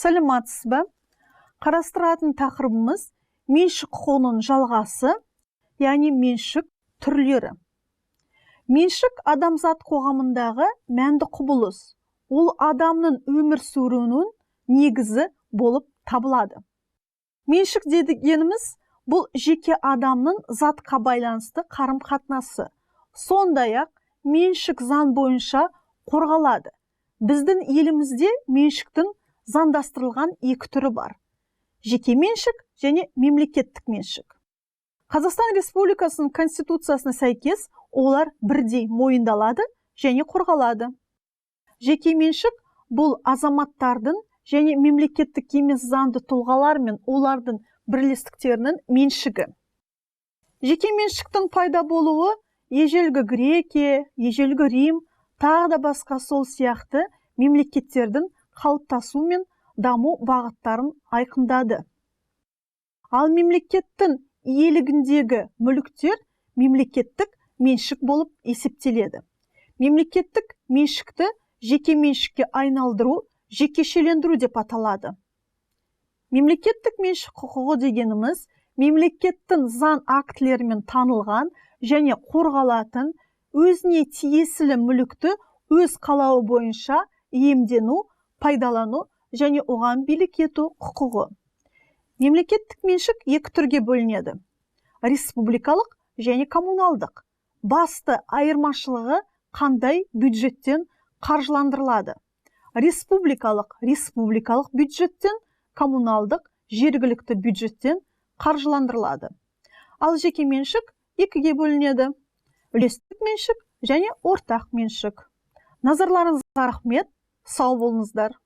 Саламатсыз ба? Қарастыратын тақырыбымыз меншік құқығының жалғасы, яғни меншік түрлері. Меншік адамзат қоғамындағы мәнді құбылыс. Ол адамның өмір сүруінің негізі болып табылады. Меншік дегеніміз бұл жеке адамның затқа байланысты қарым-қатынасы. Сондай-ақ меншік заң бойынша қорғалады. Біздің елімізде меншіктің заңдастырылған екі түрі бар. Жеке меншік және мемлекеттік меншік. Қазақстан Республикасының Конституциясына сәйкес олар бірдей мойындалады және қорғалады. Жеке меншік бұл азаматтардың және мемлекеттік емес заңды тұлғалар мен олардың бірлестіктерінің меншігі. Жеке меншіктің пайда болуы ежелгі Грекия, ежелгі Рим, тағы да басқа сол сияқты мемлекеттердің қалыптасу мен даму бағыттарын айқындады. Ал мемлекеттің иелігіндегі мүліктер мемлекеттік меншік болып есептеледі. Мемлекеттік меншікті жеке меншікке айналдыру, жекешелендіру деп аталады. Мемлекеттік меншік құқығы дегеніміз мемлекеттің заң актілерімен танылған және қорғалатын өзіне тиесілі мүлікті өз қалауы бойынша иемдену, пайдалану және оған билік ету құқығы. Мемлекеттік меншік екі түрге бөлінеді. Республикалық және коммуналдық. Басты айырмашылығы қандай бюджеттен қаржыландырылады. Республикалық бюджеттен, коммуналдық жергілікті бюджеттен қаржыландырылады. Ал жеке меншік екіге бөлінеді. Үлестік меншік және ортақ меншік. Назарларыңызға рахмет, сау болыңыздар.